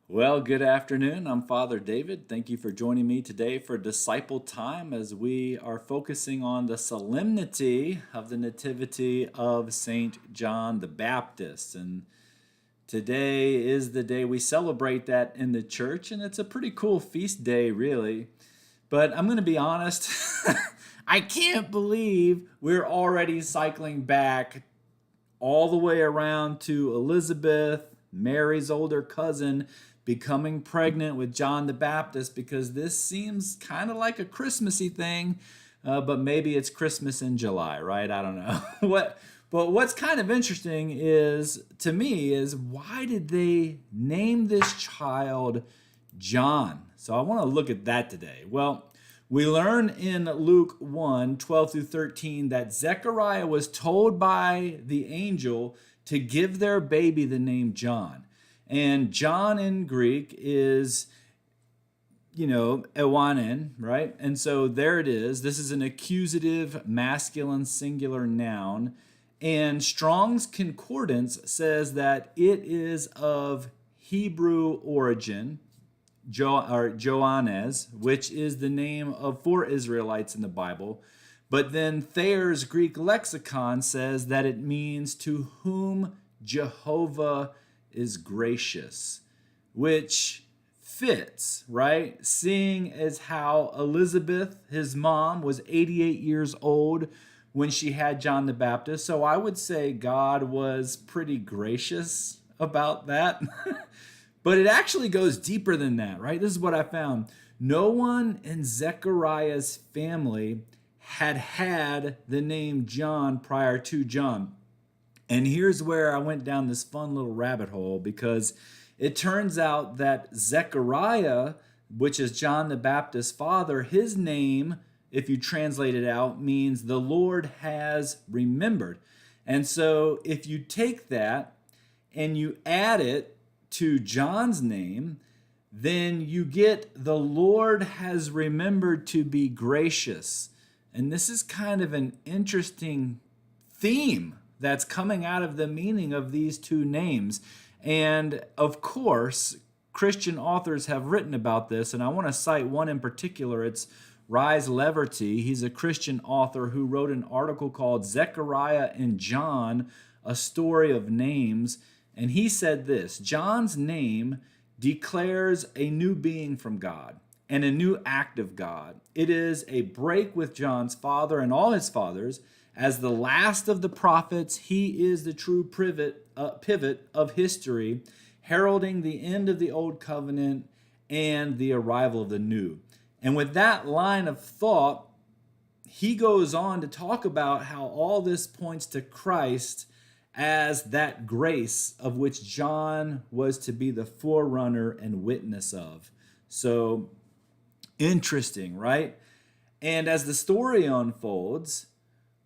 Well, good afternoon. I'm Father David. Thank you for joining me today for Disciple Time as we are focusing on the solemnity of the Nativity of Saint John the Baptist. And today is the day we celebrate that in the church, and it's a pretty cool feast day, really. But I'm going to be honest, I can't believe we're already cycling back all the way around to Elizabeth, Mary's older cousin, becoming pregnant with John the Baptist because this seems kind of like a Christmassy thing, but maybe it's Christmas in July, right? I don't know. But what's kind of interesting is to me is why did they name this child John? So I want to look at that today. Well, we learn in Luke 1:12 through 13 that Zechariah was told by the angel to give their baby the name John. And John in Greek is, ewanen, right? And so there it is. This is an accusative masculine singular noun. And Strong's Concordance says that it is of Hebrew origin, Joannes, which is the name of four Israelites in the Bible. But then Thayer's Greek lexicon says that it means to whom Jehovah is gracious, which fits, right? Seeing as how Elizabeth, his mom, was 88 years old when she had John the Baptist. So I would say God was pretty gracious about that. But it actually goes deeper than that, right? This is what I found. No one in Zechariah's family had the name John prior to John. And here's where I went down this fun little rabbit hole because it turns out that Zechariah, which is John the Baptist's father, his name, if you translate it out, means the Lord has remembered. And so if you take that and you add it to John's name, then you get the Lord has remembered to be gracious. And this is kind of an interesting theme that's coming out of the meaning of these two names. And of course, Christian authors have written about this, and I want to cite one in particular. It's Rise Leverty. He's a Christian author who wrote an article called Zechariah and John, A Story of Names. And he said this: John's name declares a new being from God and a new act of God. It is a break with John's father and all his fathers. As the last of the prophets, he is the true pivot of history, heralding the end of the old covenant and the arrival of the new. And with that line of thought, he goes on to talk about how all this points to Christ as that grace of which John was to be the forerunner and witness of. So interesting, right? And as the story unfolds,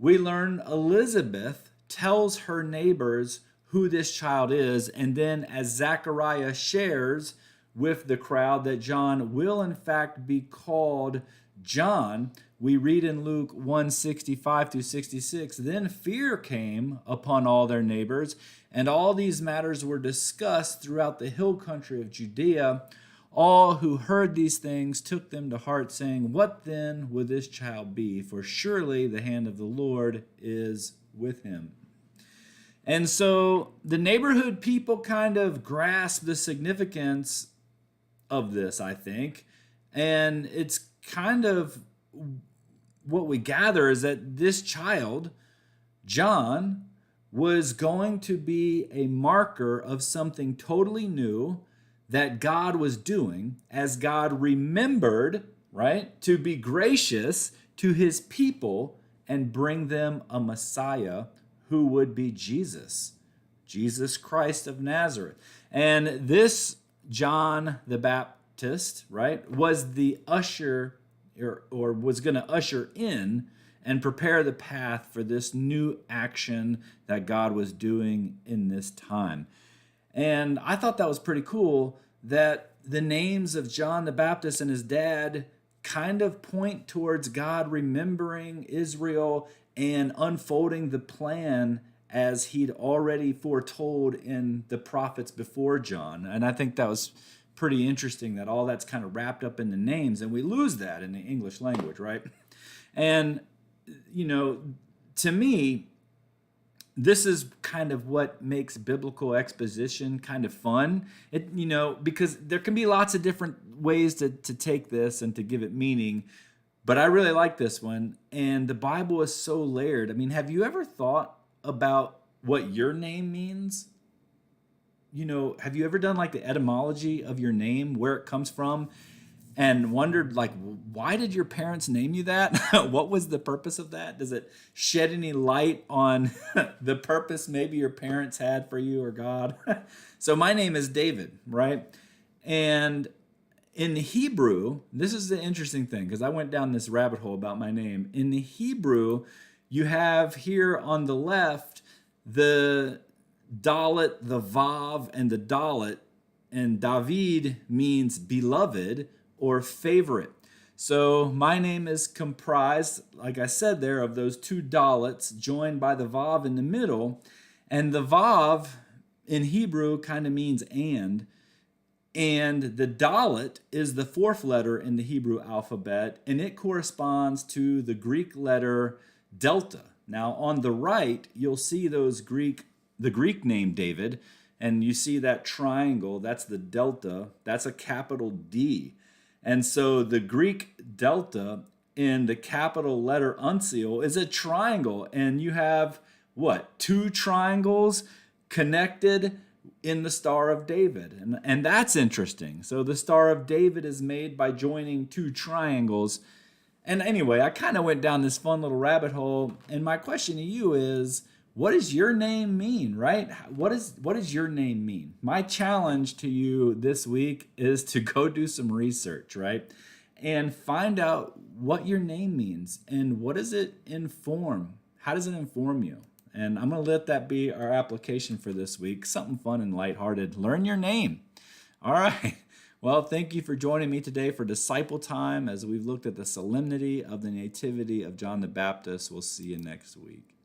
we learn Elizabeth tells her neighbors who this child is, and then as Zechariah shares with the crowd that John will in fact be called John, we read in Luke 1:65 through 66, then fear came upon all their neighbors, and all these matters were discussed throughout the hill country of Judea. All who heard these things took them to heart, saying, what then would this child be? For surely the hand of the Lord is with him. And so the neighborhood people kind of grasp the significance of this, I think. And it's kind of what we gather is that this child, John, was going to be a marker of something totally new that God was doing as God remembered, right, to be gracious to his people and bring them a Messiah who would be Jesus Christ of Nazareth. And this John the Baptist, right, was the usher or was going to usher in and prepare the path for this new action that God was doing in this time. And I thought that was pretty cool that the names of John the Baptist and his dad kind of point towards God remembering Israel and unfolding the plan as he'd already foretold in the prophets before John. And I think that was pretty interesting that all that's kind of wrapped up in the names, and we lose that in the English language, right? And, to me, this is kind of what makes biblical exposition kind of fun. Because there can be lots of different ways to take this and to give it meaning, but I really like this one. And the Bible is so layered. I mean, have you ever thought about what your name means? Have you ever done like the etymology of your name, where it comes from, and wondered, like, why did your parents name you that? What was the purpose of that? Does it shed any light on the purpose maybe your parents had for you or God? So my name is David, right? And in the Hebrew, this is the interesting thing, because I went down this rabbit hole about my name. In the Hebrew, you have here on the left the Dalet, the Vav, and the Dalet, and David means beloved or favorite. So my name is comprised, like I said there, of those two Dalets joined by the Vav in the middle. And the Vav in Hebrew kind of means and the Dalet is the fourth letter in the Hebrew alphabet, and it corresponds to the Greek letter delta. Now on the right, you'll see the Greek name David, and you see that triangle, that's the delta, that's a capital D. And so the Greek delta in the capital letter uncial is a triangle, and you have what? Two triangles connected in the Star of David. And that's interesting. So the Star of David is made by joining two triangles. And anyway, I kind of went down this fun little rabbit hole, and my question to you is, what does your name mean, right? What does your name mean? My challenge to you this week is to go do some research, right? And find out what your name means and what does it inform? How does it inform you? And I'm going to let that be our application for this week. Something fun and lighthearted. Learn your name. All right. Well, thank you for joining me today for Disciple Time as we've looked at the solemnity of the Nativity of John the Baptist. We'll see you next week.